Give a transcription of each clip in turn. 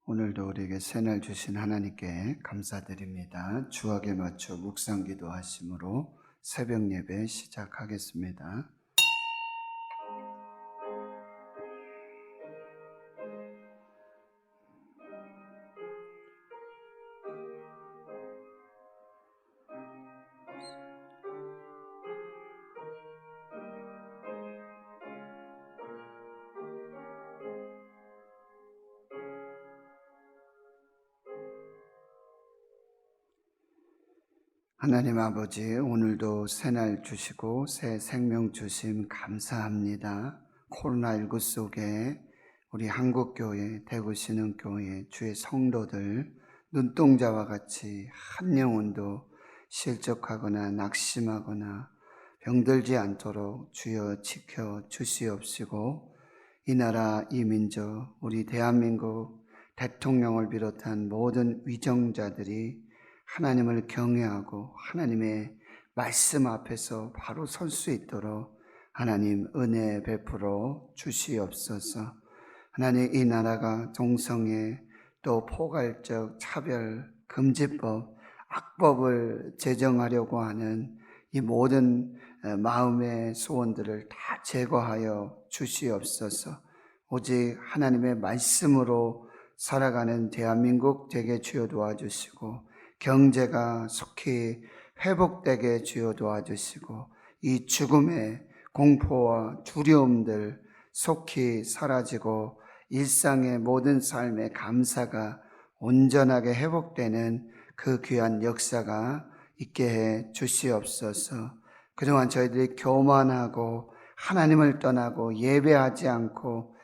오늘도 우리에게 새날 주신 하나님께 감사드립니다. 주악에 맞춰 묵상기도 하심으로 새벽 예배 시작하겠습니다. 하나님 아버지, 오늘도 새날 주시고 새 생명 주심 감사합니다. 코로나19 속에 우리 한국교회, 대구신흥교회, 주의 성도들 눈동자와 같이 한 영혼도 실족하거나 낙심하거나 병들지 않도록 주여 지켜 주시옵시고, 이 나라, 이 민족, 우리 대한민국 대통령을 비롯한 모든 위정자들이 하나님을 경외하고 하나님의 말씀 앞에서 바로 설 수 있도록 하나님 은혜 베풀어 주시옵소서. 하나님, 이 나라가 동성애, 또 포괄적 차별 금지법, 악법을 제정하려고 하는 이 모든 마음의 소원들을 다 제거하여 주시옵소서. 오직 하나님의 말씀으로 살아가는 대한민국 되게 주여 도와주시고, 경제가 속히 회복되게 주여 도와주시고, 이 죽음의 공포와 두려움들 속히 사라지고 일상의 모든 삶의 감사가 온전하게 회복되는 그 귀한 역사가 있게 해 주시옵소서. 그동안 저희들이 교만하고 하나님을 떠나고 예배하지 않고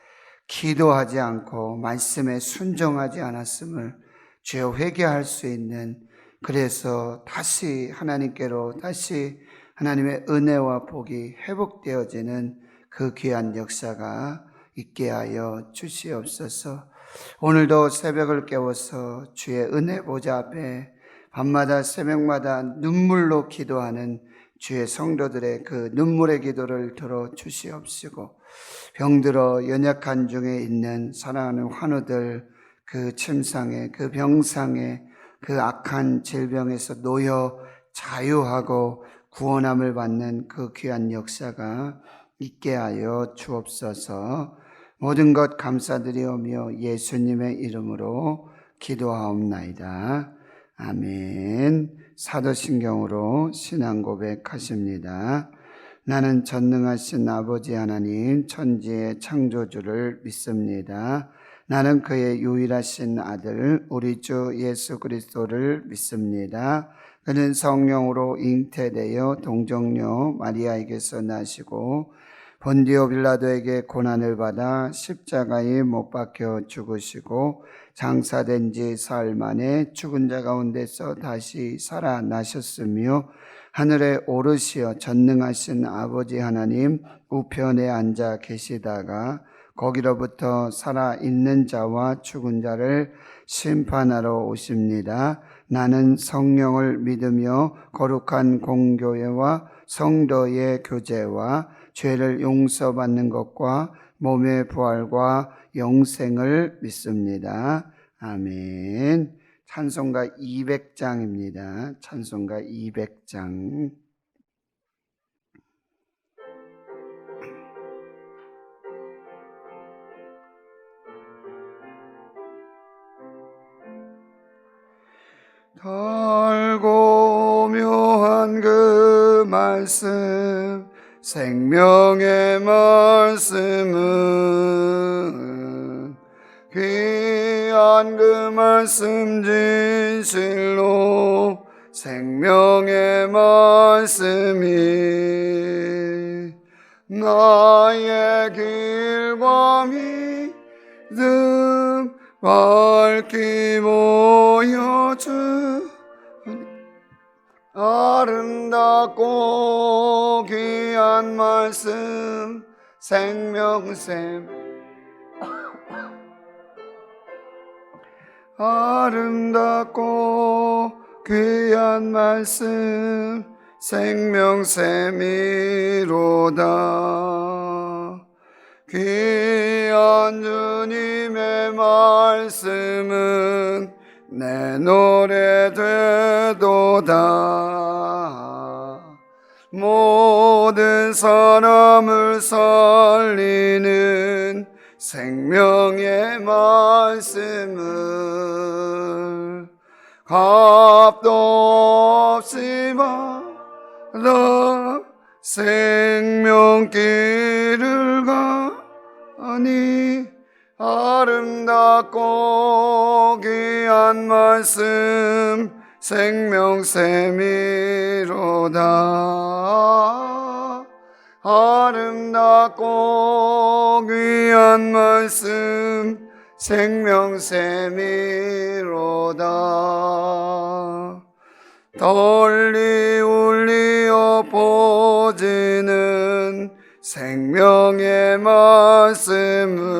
기도하지 않고 말씀에 순종하지 않았음을 주여 회개할 수 있는, 그래서 다시 하나님께로 다시 하나님의 은혜와 복이 회복되어지는 그 귀한 역사가 있게 하여 주시옵소서. 오늘도 새벽을 깨워서 주의 은혜 보좌 앞에 밤마다 새벽마다 눈물로 기도하는 주의 성도들의 그 눈물의 기도를 들어 주시옵시고, 병들어 연약한 중에 있는 사랑하는 환우들, 그 침상에, 그 병상에, 그 악한 질병에서 놓여 자유하고 구원함을 받는 그 귀한 역사가 있게 하여 주옵소서. 모든 것 감사드리오며 예수님의 이름으로 기도하옵나이다. 아멘. 사도신경으로 신앙 고백하십니다. 나는 전능하신 아버지 하나님, 천지의 창조주를 믿습니다. 나는 그의 유일하신 아들 우리 주 예수 그리스도를 믿습니다. 그는 성령으로 잉태되어 동정녀 마리아에게서 나시고 본디오 빌라도에게 고난을 받아 십자가에 못 박혀 죽으시고 장사된 지 사흘 만에 죽은 자 가운데서 다시 살아나셨으며 하늘에 오르시어 전능하신 아버지 하나님 우편에 앉아 계시다가 거기로부터 살아있는 자와 죽은 자를 심판하러 오십니다. 나는 성령을 믿으며 거룩한 공교회와 성도의 교제와 죄를 용서받는 것과 몸의 부활과 영생을 믿습니다. 아멘. 찬송가 200장입니다. 찬송가 200장. 달고 묘한 그 말씀, 생명의 말씀은 귀한 그 말씀 진실로 생명의 말씀이 나의 길과 믿음 밝히 보여주 아름답고 귀한 말씀 생명샘 아름답고 귀한 말씀 생명샘이로다. 귀한 주님의 말씀 말씀은 내 노래 되도다. 모든 사람을 살리는 생명의 말씀을 값도 없이 받아 생명길을 가니 아름답고 귀한 말씀 생명샘이로다. 아름답고 귀한 말씀 생명샘이로다. 덜리 울리어 보지는 생명의 말씀은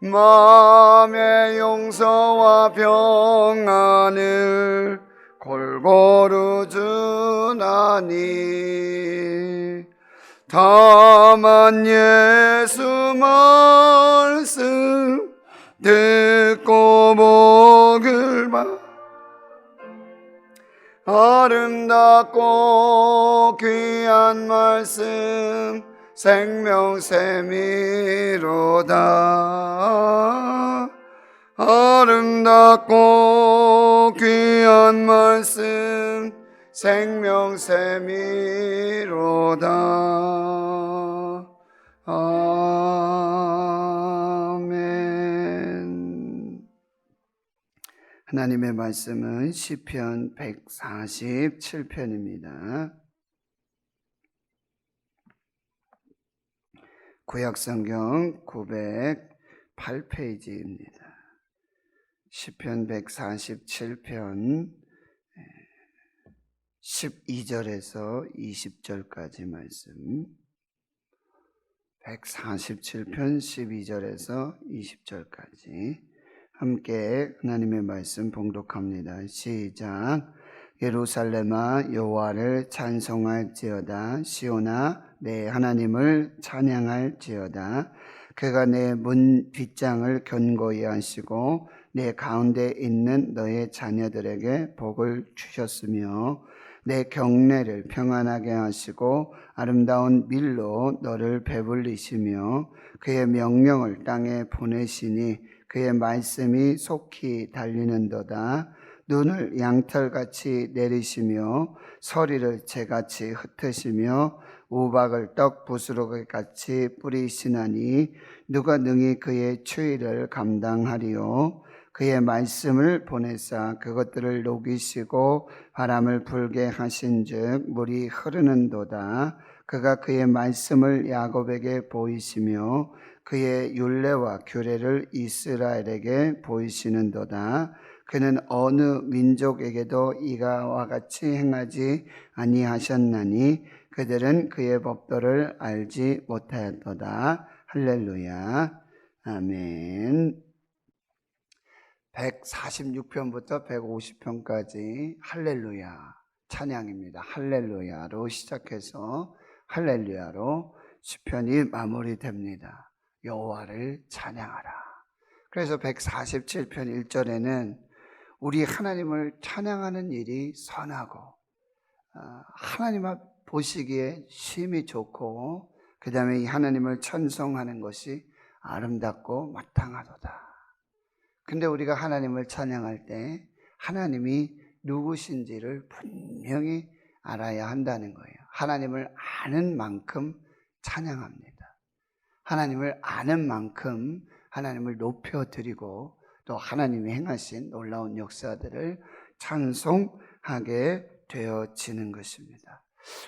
마음의 용서와 평안을 골고루 주나니 다만 예수 말씀 듣고 복을 받 아름답고 귀한 말씀 생명샘이로다. 아름답고 귀한 말씀 생명샘이로다. 아멘. 하나님의 말씀은 시편 147편입니다. 구약성경 908페이지입니다. 시편 147편 12절에서 20절까지 말씀. 147편 12절에서 20절까지 함께 하나님의 말씀 봉독합니다. 시작. 예루살렘아 여호와를 찬송할지어다. 시온아 내 하나님을 찬양할지어다. 그가 내 문 빗장을 견고히 하시고 내 가운데 있는 너의 자녀들에게 복을 주셨으며 내 경내를 평안하게 하시고 아름다운 밀로 너를 배불리시며 그의 명령을 땅에 보내시니 그의 말씀이 속히 달리는도다. 눈을 양털같이 내리시며 서리를 재같이 흩으시며 우박을 떡 부스러기같이 뿌리시나니 누가 능히 그의 추위를 감당하리요. 그의 말씀을 보내사 그것들을 녹이시고 바람을 불게 하신즉 물이 흐르는도다. 그가 그의 말씀을 야곱에게 보이시며 그의 율례와 규례를 이스라엘에게 보이시는도다. 그는 어느 민족에게도 이가와 같이 행하지 아니하셨나니 그들은 그의 법도를 알지 못하였도다. 할렐루야. 아멘. 146편부터 150편까지 할렐루야 찬양입니다. 할렐루야로 시작해서 할렐루야로 시편이 마무리됩니다. 여호와를 찬양하라. 그래서 147편 1절에는 우리 하나님을 찬양하는 일이 선하고 하나님 앞 보시기에 심히 좋고 그 다음에 이 하나님을 찬송하는 것이 아름답고 마땅하도다. 근데 우리가 하나님을 찬양할 때 하나님이 누구신지를 분명히 알아야 한다는 거예요. 하나님을 아는 만큼 찬양합니다. 하나님을 아는 만큼 하나님을 높여드리고 또 하나님이 행하신 놀라운 역사들을 찬송하게 되어지는 것입니다.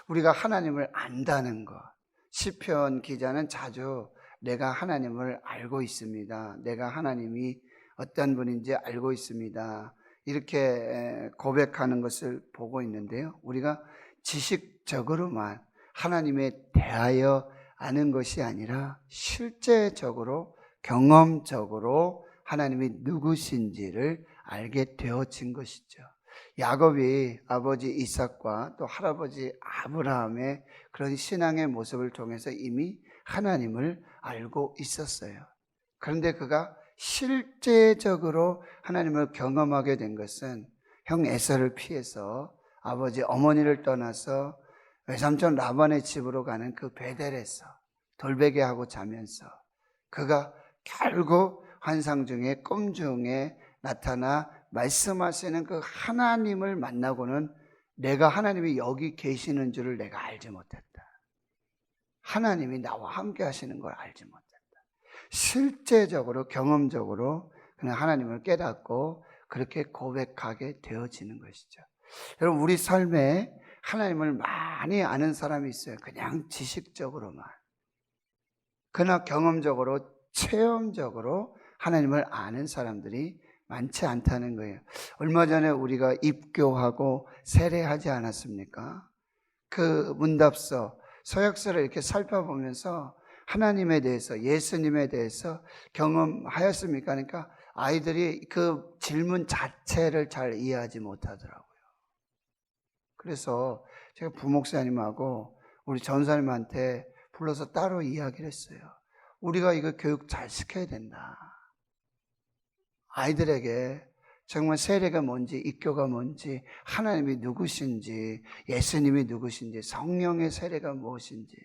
우리가 하나님을 안다는 것, 시편 기자는 자주 내가 하나님을 알고 있습니다. 내가 하나님이 어떤 분인지 알고 있습니다. 이렇게 고백하는 것을 보고 있는데요. 우리가 지식적으로만 하나님에 대하여 아는 것이 아니라 실제적으로 경험적으로 하나님이 누구신지를 알게 되어진 것이죠. 야곱이 아버지 이삭과 또 할아버지 아브라함의 그런 신앙의 모습을 통해서 이미 하나님을 알고 있었어요. 그런데 그가 실제적으로 하나님을 경험하게 된 것은 형 에서를 피해서 아버지 어머니를 떠나서 외삼촌 라반의 집으로 가는 그 베델에서 돌베개하고 자면서 그가 결국 환상 중에 꿈 중에 나타나 말씀하시는 그 하나님을 만나고는 내가 하나님이 여기 계시는 줄을 내가 알지 못했다. 하나님이 나와 함께 하시는 걸 알지 못했다. 실제적으로 경험적으로 그냥 하나님을 깨닫고 그렇게 고백하게 되어지는 것이죠. 여러분, 우리 삶에 하나님을 많이 아는 사람이 있어요. 그냥 지식적으로만. 그러나 경험적으로 체험적으로 하나님을 아는 사람들이 많지 않다는 거예요. 얼마 전에 우리가 입교하고 세례하지 않았습니까? 그 문답서, 서약서를 이렇게 살펴보면서 하나님에 대해서, 예수님에 대해서 경험하였습니까? 그러니까 아이들이 그 질문 자체를 잘 이해하지 못하더라고요. 그래서 제가 부목사님하고 우리 전사님한테 불러서 따로 이야기를 했어요. 우리가 이거 교육 잘 시켜야 된다. 아이들에게 정말 세례가 뭔지, 입교가 뭔지, 하나님이 누구신지, 예수님이 누구신지, 성령의 세례가 무엇인지,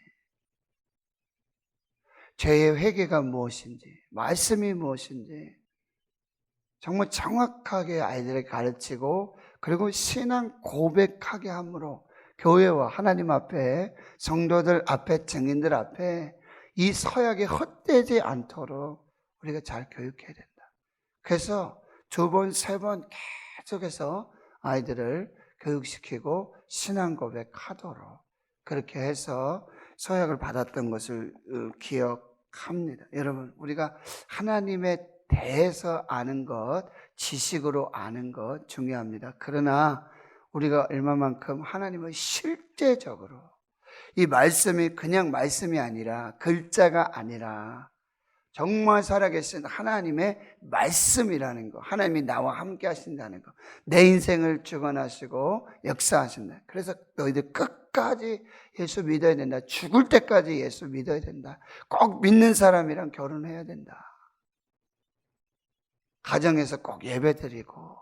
죄의 회개가 무엇인지, 말씀이 무엇인지 정말 정확하게 아이들에게 가르치고 그리고 신앙 고백하게 함으로 교회와 하나님 앞에, 성도들 앞에, 증인들 앞에 이 서약이 헛되지 않도록 우리가 잘 교육해야 된다. 그래서 2번, 3번 계속해서 아이들을 교육시키고 신앙 고백하도록 그렇게 해서 서약을 받았던 것을 기억합니다. 여러분, 우리가 하나님에 대해서 아는 것, 지식으로 아는 것 중요합니다. 그러나 우리가 얼마만큼 하나님을 실제적으로 이 말씀이 그냥 말씀이 아니라 글자가 아니라 정말 살아계신 하나님의 말씀이라는 거, 하나님이 나와 함께 하신다는 거, 내 인생을 주관하시고 역사하신다. 그래서 너희들 끝까지 예수 믿어야 된다. 죽을 때까지 예수 믿어야 된다. 꼭 믿는 사람이랑 결혼해야 된다. 가정에서 꼭 예배드리고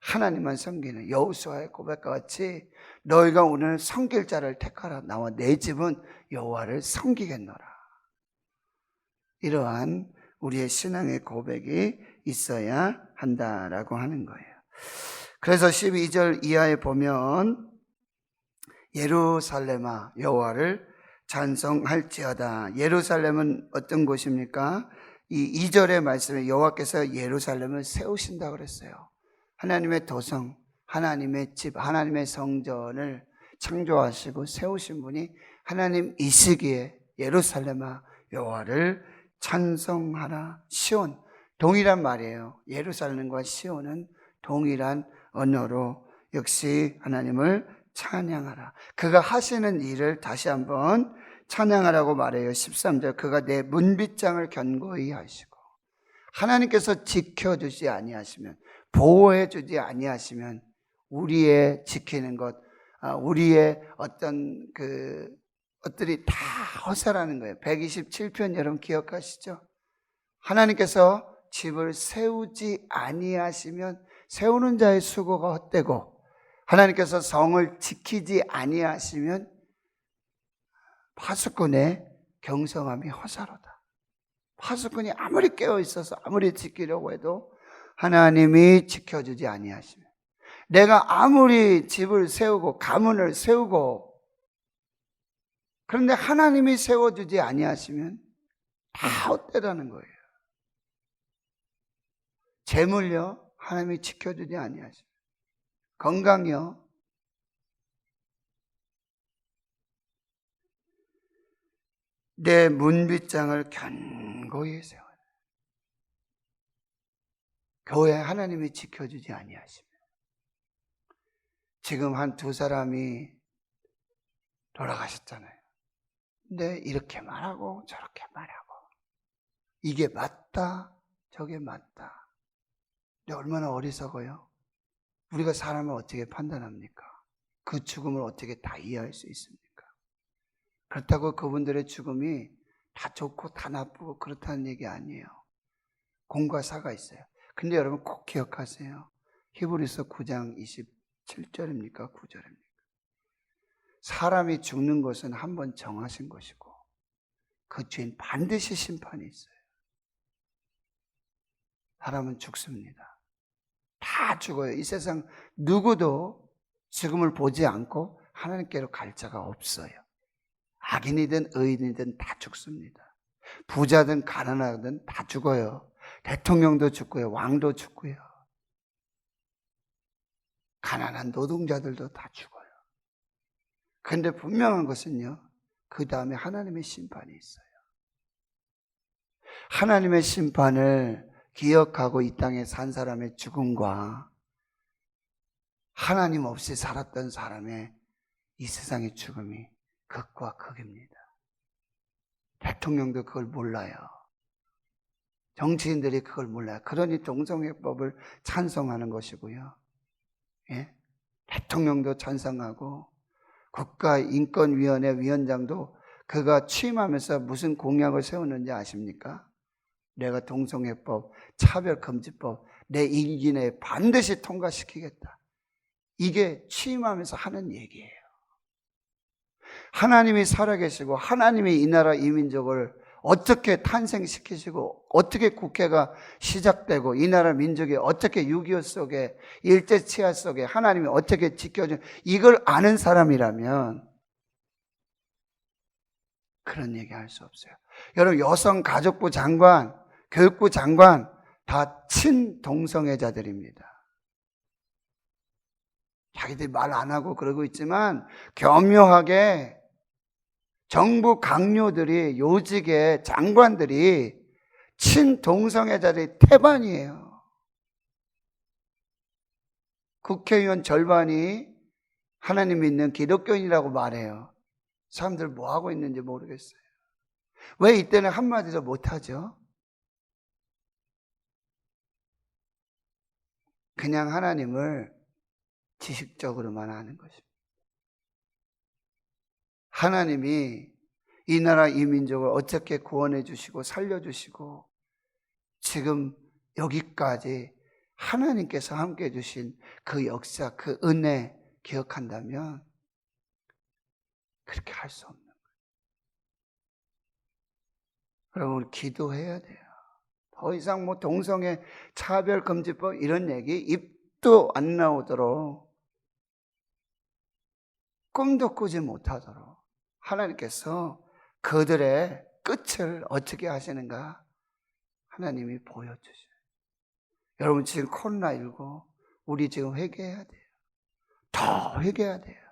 하나님만 섬기는 여호수아의 고백과 같이 너희가 오늘 섬길 자를 택하라. 나와 내 집은 여호와를 섬기겠노라. 이러한 우리의 신앙의 고백이 있어야 한다라고 하는 거예요. 그래서 12절 이하에 보면 예루살렘아 여호와를 찬송할지어다. 예루살렘은 어떤 곳입니까? 이 2절의 말씀에 여호와께서 예루살렘을 세우신다고 그랬어요. 하나님의 도성, 하나님의 집, 하나님의 성전을 창조하시고 세우신 분이 하나님이시기에 예루살렘아 여호와를 찬송하라. 시온, 동일한 말이에요. 예루살렘과 시온은 동일한 언어로 역시 하나님을 찬양하라. 그가 하시는 일을 다시 한번 찬양하라고 말해요. 13절 그가 내 문빗장을 견고히 하시고 하나님께서 지켜주지 아니하시면, 보호해주지 아니하시면 우리의 지키는 것, 우리의 어떤 것들이 다 허사라는 거예요. 127편 여러분 기억하시죠? 하나님께서 집을 세우지 아니하시면 세우는 자의 수고가 헛되고, 하나님께서 성을 지키지 아니하시면 파수꾼의 경성함이 허사로다. 파수꾼이 아무리 깨어있어서 아무리 지키려고 해도 하나님이 지켜주지 아니하시면, 내가 아무리 집을 세우고 가문을 세우고 그런데 하나님이 세워주지 아니하시면 다 헛되다는 거예요. 재물요 하나님이 지켜주지 아니하시면, 건강이요 내 문빗장을 견고히 세워라. 교회 하나님이 지켜주지 아니하시면, 지금 한 2사람이 돌아가셨잖아요. 근데 이렇게 말하고 저렇게 말하고 이게 맞다 저게 맞다. 근데 얼마나 어리석어요. 우리가 사람을 어떻게 판단합니까? 그 죽음을 어떻게 다 이해할 수 있습니까? 그렇다고 그분들의 죽음이 다 좋고 다 나쁘고 그렇다는 얘기 아니에요. 공과 사가 있어요. 근데 여러분 꼭 기억하세요. 히브리서 9장 27절입니까? 9절입니까? 사람이 죽는 것은 한 번 정하신 것이고 그 죄인 반드시 심판이 있어요. 사람은 죽습니다. 다 죽어요. 이 세상 누구도 죽음을 보지 않고 하나님께로 갈 자가 없어요. 악인이든 의인이든 다 죽습니다. 부자든 가난하든 다 죽어요. 대통령도 죽고요. 왕도 죽고요. 가난한 노동자들도 다 죽어요. 그런데 분명한 것은요, 그 다음에 하나님의 심판이 있어요. 하나님의 심판을 기억하고 이 땅에 산 사람의 죽음과 하나님 없이 살았던 사람의 이 세상의 죽음이 극과 극입니다. 대통령도 그걸 몰라요. 정치인들이 그걸 몰라요. 그러니 동성애법을 찬성하는 것이고요. 예? 대통령도 찬성하고 국가인권위원회 위원장도 그가 취임하면서 무슨 공약을 세우는지 아십니까? 내가 동성애법, 차별금지법 내 임기 내에 반드시 통과시키겠다. 이게 취임하면서 하는 얘기예요. 하나님이 살아계시고 하나님이 이 나라 이 민족을 어떻게 탄생시키시고 어떻게 국회가 시작되고 이 나라 민족이 어떻게 6.25 속에 일제치하 속에 하나님이 어떻게 지켜준 이걸 아는 사람이라면 그런 얘기 할 수 없어요. 여러분 여성가족부 장관, 교육부 장관 다 친동성애자들입니다. 자기들이 말 안 하고 그러고 있지만 교묘하게 정부 강요들이 요직의 장관들이 친동성애자들의 태반이에요. 국회의원 절반이 하나님 믿는 기독교인이라고 말해요. 사람들 뭐 하고 있는지 모르겠어요. 왜 이때는 한마디도 못하죠? 그냥 하나님을 지식적으로만 아는 것입니다. 하나님이 이 나라 이 민족을 어떻게 구원해 주시고 살려주시고 지금 여기까지 하나님께서 함께 해 주신 그 역사, 그 은혜 기억한다면 그렇게 할 수 없는 거예요. 여러분 기도해야 돼요. 더 이상 뭐 동성애 차별금지법 이런 얘기 입도 안 나오도록 꿈도 꾸지 못하도록 하나님께서 그들의 끝을 어떻게 하시는가 하나님이 보여주셔요. 여러분 지금 코로나19 우리 지금 회개해야 돼요. 더 회개해야 돼요.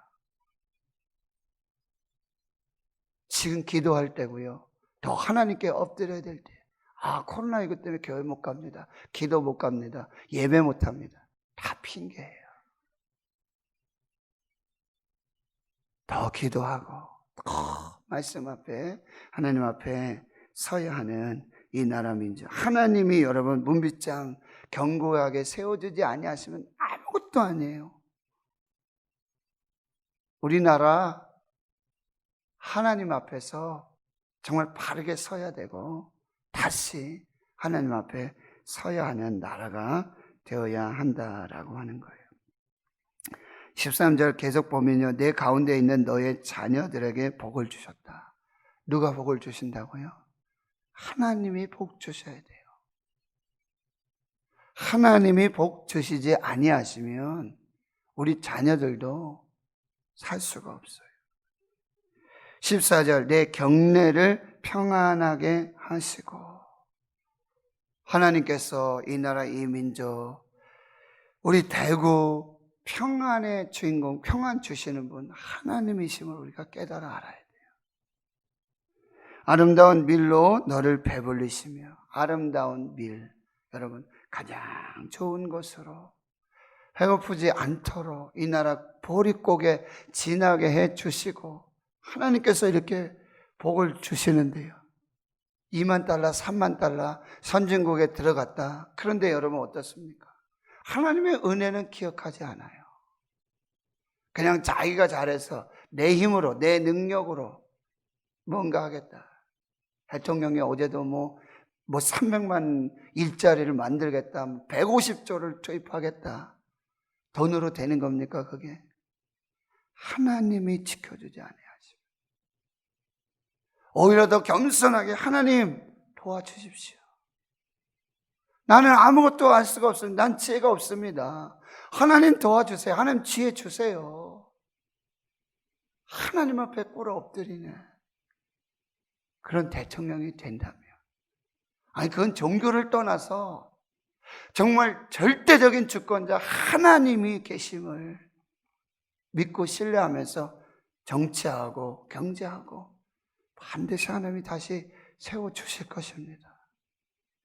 지금 기도할 때고요. 더 하나님께 엎드려야 될 때. 아, 코로나19 때문에 교회 못 갑니다. 기도 못 갑니다. 예배 못 합니다. 다 핑계예요. 더 기도하고 더 말씀 앞에 하나님 앞에 서야 하는 이 나라 민족. 하나님이 여러분 문빗장 견고하게 세워주지 아니하시면 아무것도 아니에요. 우리나라 하나님 앞에서 정말 바르게 서야 되고 다시 하나님 앞에 서야 하는 나라가 되어야 한다라고 하는 거예요. 13절 계속 보면요. 내 가운데 있는 너의 자녀들에게 복을 주셨다. 누가 복을 주신다고요? 하나님이 복 주셔야 돼요. 하나님이 복 주시지 아니하시면 우리 자녀들도 살 수가 없어요. 14절 내 경내를 평안하게 하시고 하나님께서 이 나라 이 민족 우리 대구 평안의 주인공 평안 주시는 분 하나님이심을 우리가 깨달아 알아야 돼요. 아름다운 밀로 너를 배불리시며 아름다운 밀 여러분 가장 좋은 것으로 배고프지 않도록 이 나라 보릿고개 지나게 해 주시고 하나님께서 이렇게 복을 주시는데요. 2만 달러, 3만 달러 선진국에 들어갔다. 그런데 여러분 어떻습니까? 하나님의 은혜는 기억하지 않아요. 그냥 자기가 잘해서 내 힘으로 내 능력으로 뭔가 하겠다. 대통령이 어제도 뭐 뭐 300만 일자리를 만들겠다, 150조를 투입하겠다. 돈으로 되는 겁니까 그게? 하나님이 지켜주지 아니하시고 오히려 더 겸손하게 하나님 도와주십시오. 나는 아무것도 할 수가 없습니다. 난 지혜가 없습니다. 하나님 도와주세요. 하나님 지혜 주세요. 하나님 앞에 꿇어 엎드리는 그런 대통령이 된다면, 아니 그건 종교를 떠나서 정말 절대적인 주권자 하나님이 계심을 믿고 신뢰하면서 정치하고 경제하고 반드시 하나님이 다시 세워주실 것입니다.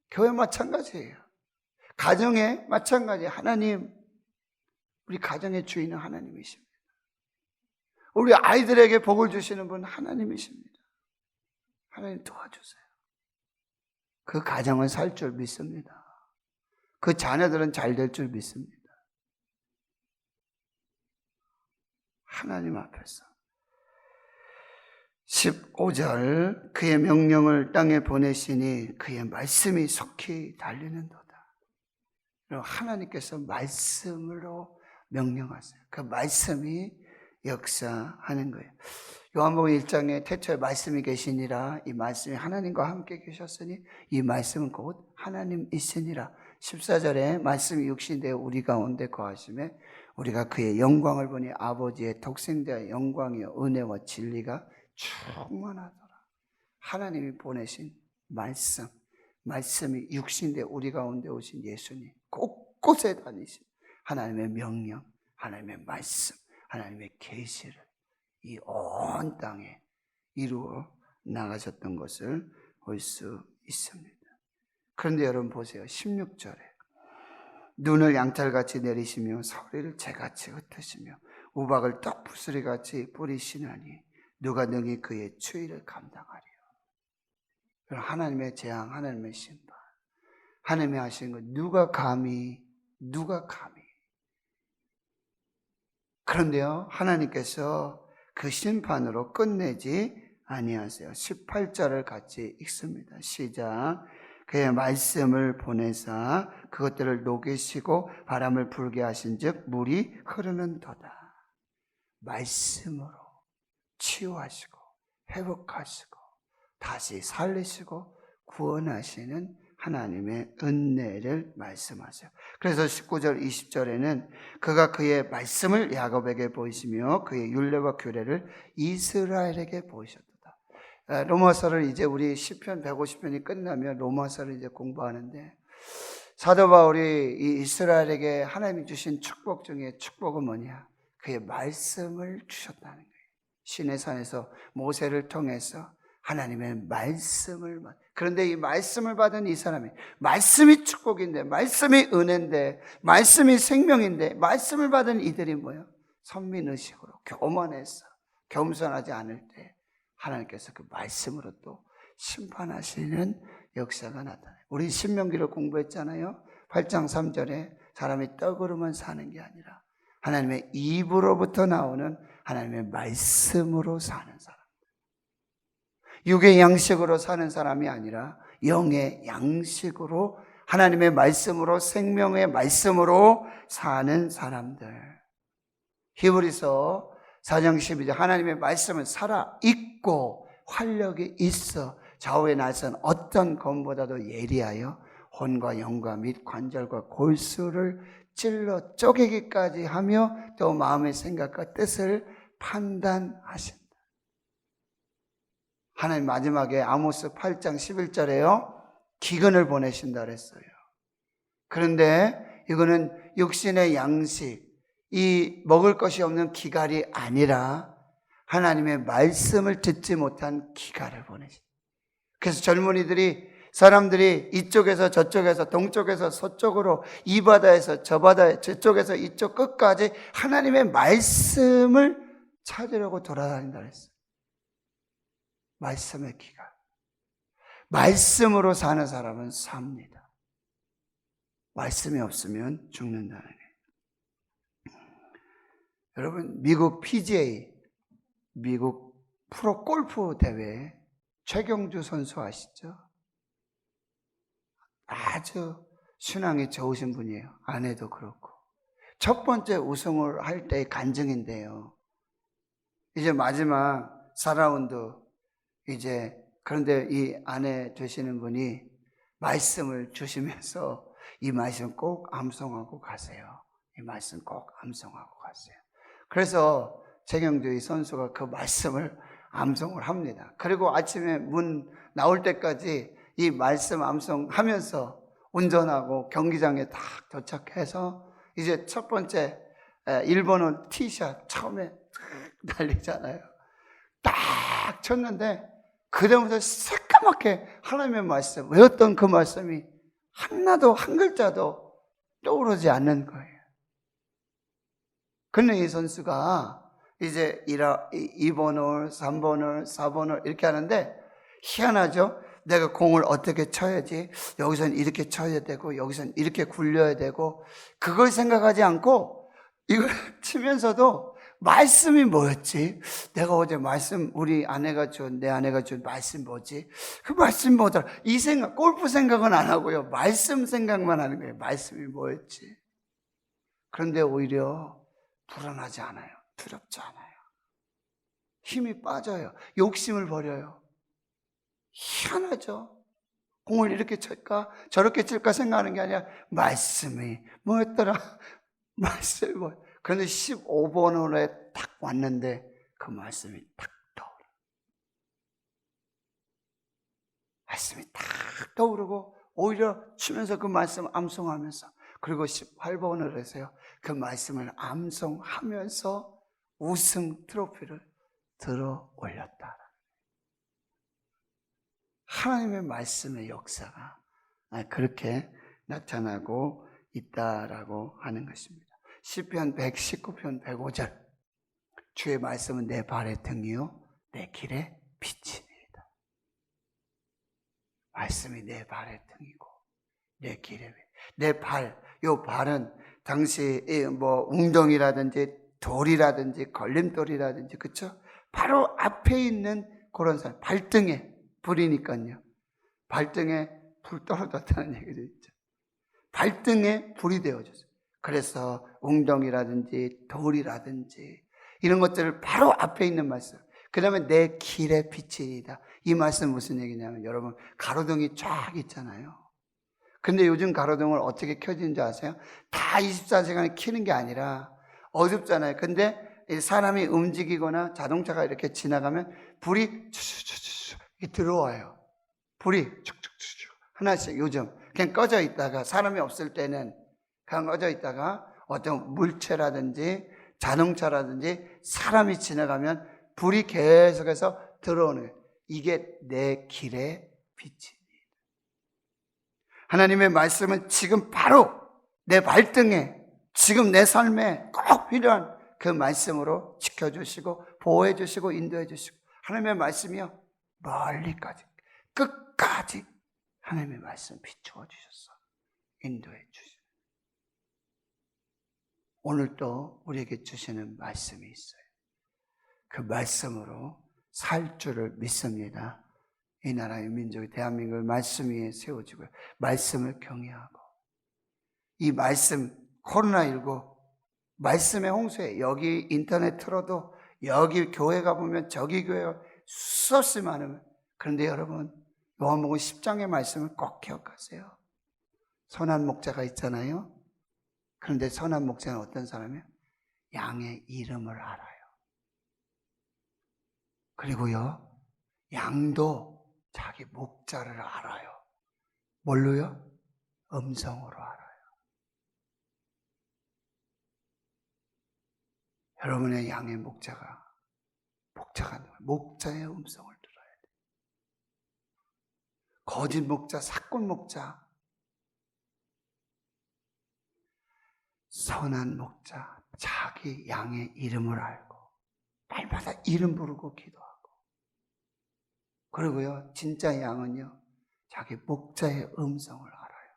교회 마찬가지예요. 가정에 마찬가지예요. 하나님, 우리 가정의 주인은 하나님이십니다. 우리 아이들에게 복을 주시는 분 하나님이십니다. 하나님 도와주세요. 그 가정은 살 줄 믿습니다. 그 자녀들은 잘 될 줄 믿습니다. 하나님 앞에서 15절 그의 명령을 땅에 보내시니 그의 말씀이 속히 달리는도다. 하나님께서 말씀으로 명령하세요. 그 말씀이 역사하는 거예요. 요한복음 1장에 태초에 말씀이 계시니라, 이 말씀이 하나님과 함께 계셨으니 이 말씀은 곧 하나님이시니라. 14절에 말씀이 육신되어 우리 가운데 거하심에 우리가 그의 영광을 보니 아버지의 독생자의 영광이요 은혜와 진리가 충만하더라. 하나님이 보내신 말씀, 말씀이 육신되어 우리 가운데 오신 예수님, 곳곳에 다니신 하나님의 명령, 하나님의 말씀, 하나님의 계시를 이 온 땅에 이루어 나가셨던 것을 볼 수 있습니다. 그런데 여러분 보세요. 16절에 눈을 양털같이 내리시며 소리를 재같이 흩으시며 우박을 떡부스리같이 뿌리시나니 누가 능히 그의 추위를 감당하리요. 하나님의 재앙, 하나님의 심판, 하나님이 하시는 것 누가 감히. 그런데요, 하나님께서 그 심판으로 끝내지 아니하세요. 18절을 같이 읽습니다. 시작. 그의 말씀을 보내사 그것들을 녹이시고 바람을 불게 하신즉 물이 흐르는도다. 말씀으로 치유하시고 회복하시고 다시 살리시고 구원하시는 하나님의 은혜를 말씀하세요. 그래서 19절 20절에는 그가 그의 말씀을 야곱에게 보이시며 그의 율례와 규례를 이스라엘에게 보이셨도다. 로마서를 이제 우리 시편 150편이 끝나면 로마서를 이제 공부하는데, 사도 바울이 이 이스라엘에게 하나님이 주신 축복 중에 축복은 뭐냐? 그의 말씀을 주셨다는 거예요. 시내산에서 모세를 통해서 하나님의 말씀을, 그런데 이 말씀을 받은 이 사람이, 말씀이 축복인데, 말씀이 은혜인데, 말씀이 생명인데, 말씀을 받은 이들이 뭐예요? 선민의식으로 교만해서 겸손하지 않을 때 하나님께서 그 말씀으로 또 심판하시는 역사가 나타나요. 우리 신명기를 공부했잖아요. 8장 3절에 사람이 떡으로만 사는 게 아니라 하나님의 입으로부터 나오는 하나님의 말씀으로 사는 사람, 육의 양식으로 사는 사람이 아니라 영의 양식으로 하나님의 말씀으로, 생명의 말씀으로 사는 사람들. 히브리서 4장 12절 하나님의 말씀은 살아있고 활력이 있어 좌우에 나선 어떤 검보다도 예리하여 혼과 영과 및 관절과 골수를 찔러 쪼개기까지 하며 또 마음의 생각과 뜻을 판단하신다. 하나님 마지막에 아모스 8장 11절에요 기근을 보내신다 그랬어요. 그런데 이거는 육신의 양식, 이 먹을 것이 없는 기갈이 아니라 하나님의 말씀을 듣지 못한 기갈을 보내신다. 그래서 젊은이들이, 사람들이 이쪽에서 저쪽에서, 동쪽에서 서쪽으로, 이 바다에서 저 바다에, 저쪽에서 이쪽 끝까지 하나님의 말씀을 찾으려고 돌아다닌다 그랬어요. 말씀의 기갈. 말씀으로 사는 사람은 삽니다. 말씀이 없으면 죽는다는 거예요. 여러분, 미국 PGA, 미국 프로 골프 대회 최경주 선수 아시죠? 아주 신앙이 좋으신 분이에요. 아내도 그렇고. 첫 번째 우승을 할 때의 간증인데요. 이제 마지막 4라운드 이제 그런데 이 아내 되시는 분이 말씀을 주시면서 이 말씀 꼭 암송하고 가세요. 이 말씀 꼭 암송하고 가세요. 그래서 최경주의 선수가 그 말씀을 암송을 합니다. 그리고 아침에 문 나올 때까지 이 말씀 암송하면서 운전하고 경기장에 딱 도착해서 이제 첫 번째 일본어 티샷 처음에 날리잖아요. 딱 쳤는데 그다음부터 새까맣게 하나님의 말씀, 외웠던 그 말씀이 하나도 한 글자도 떠오르지 않는 거예요. 근데 이 선수가 이제 2번 홀, 3번 홀, 4번 홀 이렇게 하는데 희한하죠? 내가 공을 어떻게 쳐야지, 여기선 이렇게 쳐야 되고 여기선 이렇게 굴려야 되고 그걸 생각하지 않고 이걸 치면서도 말씀이 뭐였지? 내가 어제 말씀, 우리 아내가 내 아내가 준 말씀 뭐지? 그 말씀 뭐더라? 이 생각, 골프 생각은 안 하고요. 말씀 생각만 하는 거예요. 말씀이 뭐였지? 그런데 오히려 불안하지 않아요. 두렵지 않아요. 힘이 빠져요. 욕심을 버려요. 희한하죠? 공을 이렇게 칠까? 저렇게 칠까 생각하는 게 아니라 말씀이 뭐였더라? 말씀이 뭐였더라? 그런데 15번 홀에 딱 왔는데 그 말씀이 딱 떠오르고 말씀이 딱 떠오르고 오히려 치면서 그 말씀 암송하면서 그리고 18번 홀에서요 그 말씀을 암송하면서 우승 트로피를 들어 올렸다. 하나님의 말씀의 역사가 그렇게 나타나고 있다라고 하는 것입니다. 시편 119편 105절 주의 말씀은 내 발의 등이요 내 길의 빛이니이다. 말씀이 내 발의 등이고 내 길의 빛. 내 발, 요 발은 당시 뭐 웅덩이라든지 돌이라든지 걸림돌이라든지 그렇죠? 바로 앞에 있는 그런 사람 발등에 불이니까요. 발등에 불 떨어졌다는 얘기도 있죠. 발등에 불이 되어졌어요. 그래서 웅덩이라든지 돌이라든지 이런 것들을 바로 앞에 있는 말씀. 그 다음에 내 길의 빛이다. 이 말씀 무슨 얘기냐면 여러분 가로등이 쫙 있잖아요. 근데 요즘 가로등을 어떻게 켜지는지 아세요? 다 24시간에 켜는 게 아니라 어둡잖아요. 근데 사람이 움직이거나 자동차가 이렇게 지나가면 불이 추추추추 들어와요. 불이 축축축축 하나씩 요즘 그냥 꺼져 있다가 사람이 없을 때는 그냥 꺼져 있다가 어떤 물체라든지 자동차라든지 사람이 지나가면 불이 계속해서 들어오는 거예요. 이게 내 길의 빛입니다. 하나님의 말씀은 지금 바로 내 발등에 지금 내 삶에 꼭 필요한 그 말씀으로 지켜주시고 보호해주시고 인도해주시고 하나님의 말씀이요 멀리까지 끝까지 하나님의 말씀 비추어 주셔서 인도해 주시고 오늘 또 우리에게 주시는 말씀이 있어요. 그 말씀으로 살 줄을 믿습니다. 이 나라의 민족이 대한민국의 말씀 위에 세워지고요. 말씀을 경외하고 이 말씀 코로나19 말씀의 홍수에 여기 인터넷 틀어도 여기 교회 가보면 저기 교회가 수없이 많으면 그런데 여러분 요한복음 10장의 말씀을 꼭 기억하세요. 선한 목자가 있잖아요. 그런데 선한 목자는 어떤 사람이에요? 양의 이름을 알아요. 그리고요 양도 자기 목자를 알아요. 뭘로요? 음성으로 알아요. 여러분의 양의 목자가 목자의 음성을 들어야 돼요. 거짓 목자, 사꾼 목자, 선한 목자, 자기 양의 이름을 알고 날마다 이름 부르고 기도하고 그리고요 진짜 양은요 자기 목자의 음성을 알아요.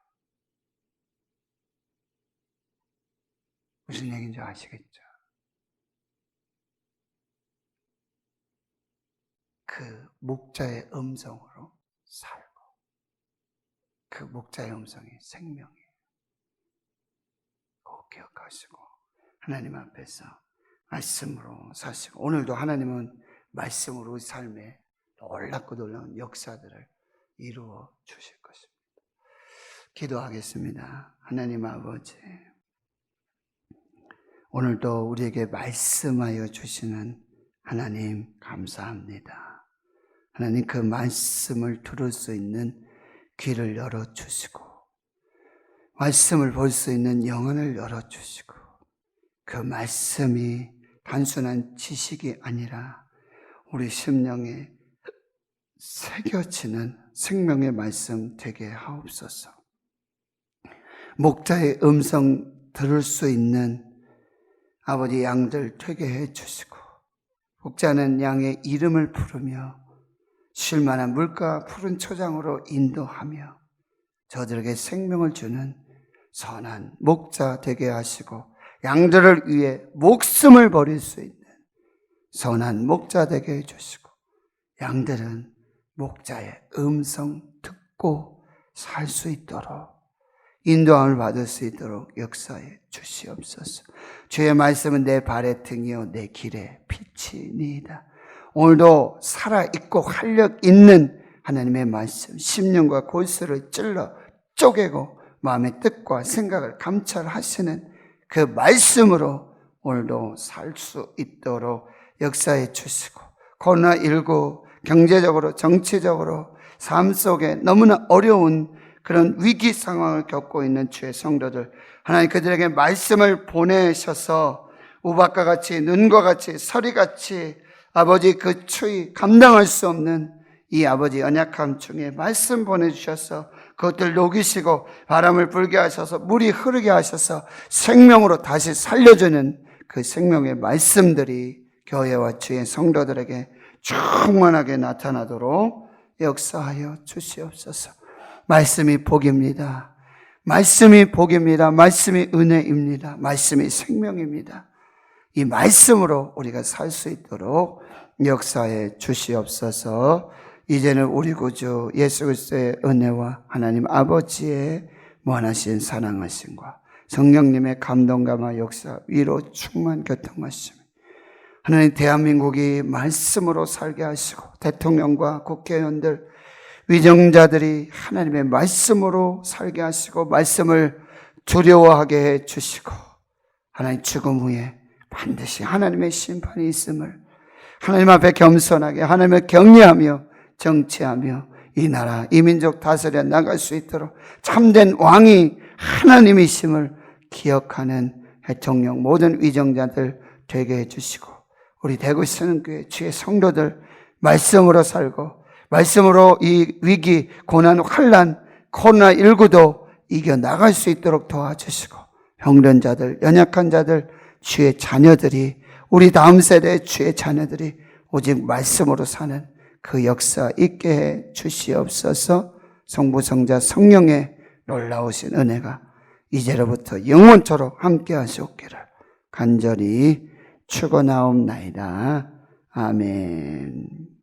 무슨 얘기인지 아시겠죠? 그 목자의 음성으로 살고 그 목자의 음성이 생명이에요. 꼭 기억하시고 하나님 앞에서 말씀으로 사시고, 오늘도 하나님은 말씀으로 우리 삶에 놀랍고 놀라운 역사들을 이루어 주실 것입니다. 기도하겠습니다. 하나님 아버지, 오늘도 우리에게 말씀하여 주시는 하나님 감사합니다. 하나님, 그 말씀을 들을 수 있는 귀를 열어주시고 말씀을 볼 수 있는 영혼을 열어주시고, 그 말씀이 단순한 지식이 아니라 우리 심령에 새겨지는 생명의 말씀 되게 하옵소서. 목자의 음성 들을 수 있는 아버지 양들 되게 해주시고, 목자는 양의 이름을 부르며 쉴만한 물가 푸른 초장으로 인도하며 저들에게 생명을 주는 선한 목자 되게 하시고, 양들을 위해 목숨을 버릴 수 있는 선한 목자 되게 해주시고, 양들은 목자의 음성 듣고 살 수 있도록, 인도함을 받을 수 있도록 역사해 주시옵소서. 주의 말씀은 내 발의 등이요 내 길의 빛이니이다. 오늘도 살아있고 활력 있는 하나님의 말씀, 심령과 골수를 찔러 쪼개고 마음의 뜻과 생각을 감찰하시는 그 말씀으로 오늘도 살 수 있도록 역사해 주시고, 코로나19 경제적으로 정치적으로 삶 속에 너무나 어려운 그런 위기 상황을 겪고 있는 주의 성도들, 하나님 그들에게 말씀을 보내셔서 우박과 같이 눈과 같이 서리같이 아버지 그 추위 감당할 수 없는 이 아버지 연약함 중에 말씀 보내주셔서 그것들 녹이시고 바람을 불게 하셔서 물이 흐르게 하셔서 생명으로 다시 살려주는 그 생명의 말씀들이 교회와 주의 성도들에게 충만하게 나타나도록 역사하여 주시옵소서. 말씀이 복입니다. 말씀이 복입니다. 말씀이 은혜입니다. 말씀이 생명입니다. 이 말씀으로 우리가 살 수 있도록 역사해 주시옵소서. 이제는 우리 구주 예수 그리스도의 은혜와 하나님 아버지의 무한하신 사랑하심과 성령님의 감동감화 역사 위로 충만 교통하심, 하나님 대한민국이 말씀으로 살게 하시고 대통령과 국회의원들 위정자들이 하나님의 말씀으로 살게 하시고 말씀을 두려워하게 해 주시고, 하나님 죽음 후에 반드시 하나님의 심판이 있음을 하나님 앞에 겸손하게 하나님을 경외하며 정치하며 이 나라 이 민족 다스려 나갈 수 있도록 참된 왕이 하나님이심을 기억하는 대통령 모든 위정자들 되게 해주시고, 우리 대구 신흥교회 주의 성도들 말씀으로 살고 말씀으로 이 위기 고난 환난 코로나19도 이겨나갈 수 있도록 도와주시고, 병든 연약한 자들 주의 자녀들이, 우리 다음 세대의 주의 자녀들이 오직 말씀으로 사는 그 역사 있게 해 주시옵소서. 성부 성자 성령의 놀라우신 은혜가 이제로부터 영원토록 함께 하시옵기를 간절히 축원하옵나이다. 아멘.